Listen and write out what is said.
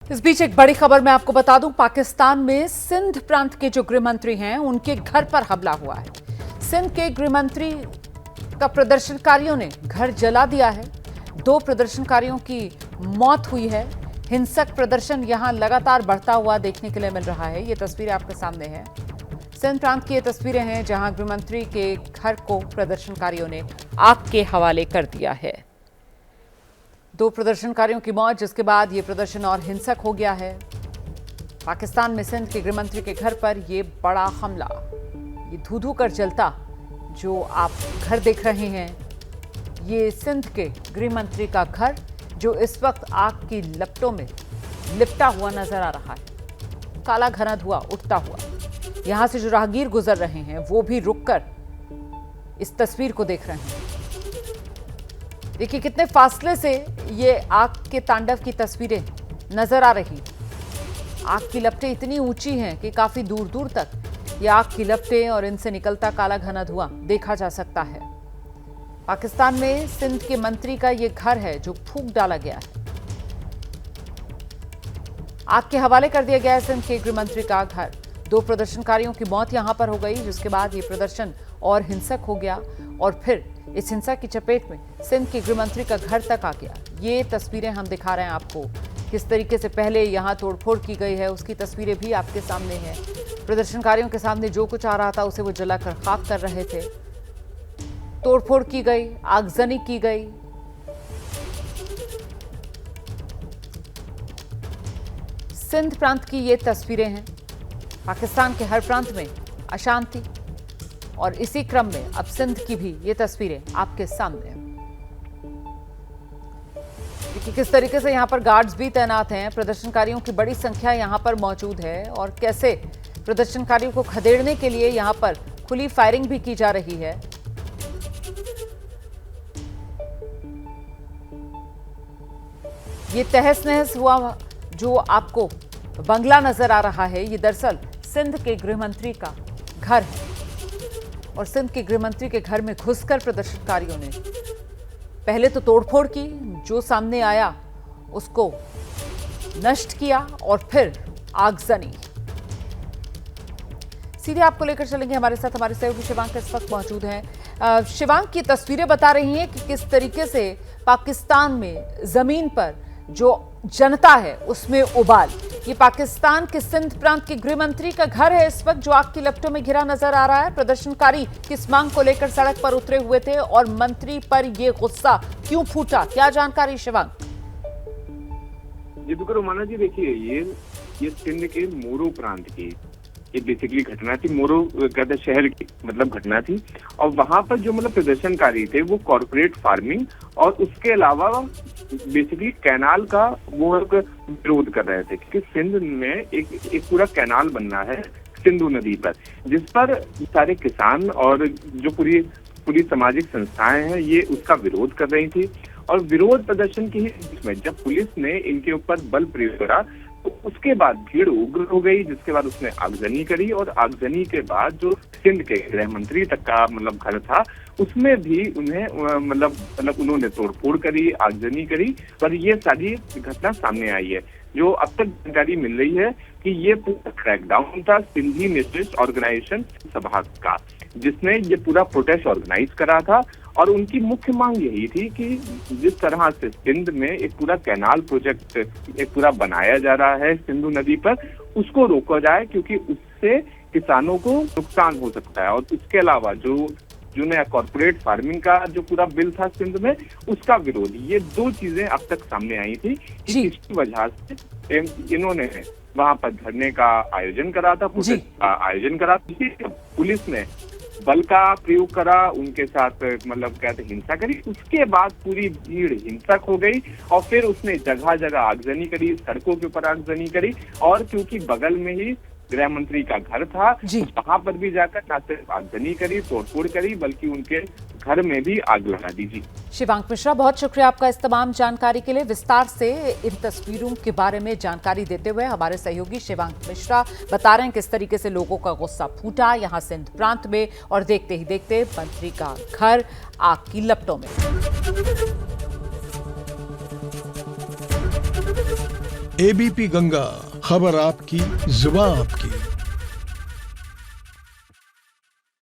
इस बीच एक बड़ी खबर मैं आपको बता दूं, पाकिस्तान में सिंध प्रांत के जो गृह मंत्री हैं उनके घर पर हमला हुआ है। सिंध के गृह मंत्री का प्रदर्शनकारियों ने घर जला दिया है। 2 प्रदर्शनकारियों की मौत हुई है। हिंसक प्रदर्शन यहां लगातार बढ़ता हुआ देखने के लिए मिल रहा है। ये तस्वीरें आपके सामने हैं। सिंध प्रांत की ये तस्वीरें हैं जहां गृह मंत्री के घर को प्रदर्शनकारियों ने आग के हवाले कर दिया है। 2 प्रदर्शनकारियों की मौत, जिसके बाद ये प्रदर्शन और हिंसक हो गया है। पाकिस्तान में सिंध के गृहमंत्री के घर पर ये बड़ा हमला, ये धू धू कर जलता जो आप घर देख रहे हैं, ये सिंध के गृहमंत्री का घर जो इस वक्त आग की लपटों में लिपटा हुआ नजर आ रहा है। काला घना धुआं उठता हुआ, यहां से जो राहगीर गुजर रहे हैं वो भी रुककर इस तस्वीर को देख रहे हैं। देखिए कितने फासले से ये आग के तांडव की तस्वीरें नजर आ रही। आग की लपटें इतनी ऊंची हैं कि काफी दूर दूर तक ये आग की लपटें और इनसे निकलता काला घना धुआं देखा जा सकता है। पाकिस्तान में सिंध के मंत्री का ये घर है जो फूंक डाला गया है। आग के हवाले कर दिया गया है सिंध के गृह मंत्री का घर। 2 प्रदर्शनकारियों की मौत यहां पर हो गई, जिसके बाद ये प्रदर्शन और हिंसक हो गया और फिर इस हिंसा की चपेट में सिंध के गृहमंत्री का घर तक आ गया। ये तस्वीरें हम दिखा रहे हैं आपको, किस तरीके से पहले यहां तोड़फोड़ की गई है उसकी तस्वीरें भी आपके सामने हैं। प्रदर्शनकारियों के सामने जो कुछ आ रहा था उसे वो जलाकर खाक कर रहे थे। तोड़फोड़ की गई, आगजनी की गई। सिंध प्रांत की ये तस्वीरें हैं। पाकिस्तान के हर प्रांत में अशांति, और इसी क्रम में अब सिंध की भी ये तस्वीरें आपके सामने हैं। देखिए किस तरीके से यहां पर गार्ड्स भी तैनात हैं। प्रदर्शनकारियों की बड़ी संख्या यहां पर मौजूद है और कैसे प्रदर्शनकारियों को खदेड़ने के लिए यहां पर खुली फायरिंग भी की जा रही है। ये तहस नहस हुआ जो आपको बंगला नजर आ रहा है, ये दरअसल सिंध के गृहमंत्री का घर है और सिंध के गृहमंत्री के घर में घुसकर प्रदर्शनकारियों ने पहले तो तोड़फोड़ की, जो सामने आया उसको नष्ट किया और फिर आगजनी। सीधे आपको लेकर चलेंगे, हमारे साथ हमारे सहयोगी शिवांक इस वक्त मौजूद हैं। शिवांक की तस्वीरें बता रही हैं कि किस तरीके से पाकिस्तान में जमीन पर जो जनता है उसमें उबाल। ये पाकिस्तान के सिंध प्रांत के गृह मंत्री का घर है इस वक्त जो आग की लपटों में घिरा नजर आ रहा है। प्रदर्शनकारी किस मांग को लेकर सड़क पर उतरे हुए थे और मंत्री पर ये गुस्सा क्यों फूटा, क्या जानकारी शिवांक? जी बिल्कुल रोमाना जी, देखिए ये सिंध के मोरो प्रांत की ये बेसिकली घटना थी। मोरो कहते शहर की मतलब घटना थी और वहां पर जो मतलब प्रदर्शनकारी थे वो कॉर्पोरेट फार्मिंग और उसके अलावा बेसिकली कैनाल का वो एक विरोध कर रहे थे, क्योंकि सिंध में एक पूरा कैनाल बनना है सिंधु नदी पर, जिस पर सारे किसान और जो पूरी सामाजिक संस्थाएं हैं ये उसका विरोध कर रही थी। और विरोध प्रदर्शन के ही बीच में जब पुलिस ने इनके ऊपर बल प्रयोग करा तो उसके बाद भीड़ उग्र हो गई, जिसके बाद उसने आगजनी करी और आगजनी के बाद जो सिंध के गृह मंत्री तक का मतलब घर था उसमें भी उन्हें मतलब उन्होंने तोड़फोड़ करी, आगजनी करी। पर ये सारी घटना सामने आई है। जो अब तक जानकारी मिल रही है कि ये पूरा क्रैकडाउन था सिंधी नेशनलिस्ट ऑर्गेनाइजेशन सभा का, जिसने ये पूरा प्रोटेस्ट ऑर्गेनाइज करा था और उनकी मुख्य मांग यही थी कि जिस तरह से सिंध में एक पूरा कैनाल प्रोजेक्ट एक पूरा बनाया जा रहा है सिंधु नदी पर, उसको रोका जाए, क्योंकि उससे किसानों को नुकसान हो सकता है। और इसके अलावा जो नया कॉर्पोरेट फार्मिंग का जो पूरा बिल था सिंध में उसका विरोध, ये 2 चीजें अब तक सामने आई थी। इसकी वजह से इन्होंने वहां पर धरने का आयोजन करा था, प्रोटेस्ट का आयोजन करा। पुलिस ने बल का प्रयोग करा, उनके साथ मतलब कहते हिंसा करी। उसके बाद पूरी भीड़ हिंसक हो गई और फिर उसने जगह जगह आगजनी करी, सड़कों के ऊपर आगजनी करी। और क्योंकि बगल में ही गृह मंत्री का घर था, वहां पर भी जाकर न सिर्फ आगजनी करी, तोड़फोड़ करी, बल्कि उनके घर में भी आग लगा दी। जी शिवांक मिश्रा, बहुत शुक्रिया आपका इस तमाम जानकारी के लिए। विस्तार से इन तस्वीरों के बारे में जानकारी देते हुए हमारे सहयोगी शिवांक मिश्रा बता रहे हैं किस तरीके से लोगों का गुस्सा फूटा यहां सिंध प्रांत में, और देखते ही देखते मंत्री का घर आग की लपटों में। एबीपी गंगा, खबर आपकी, जुबान आपकी।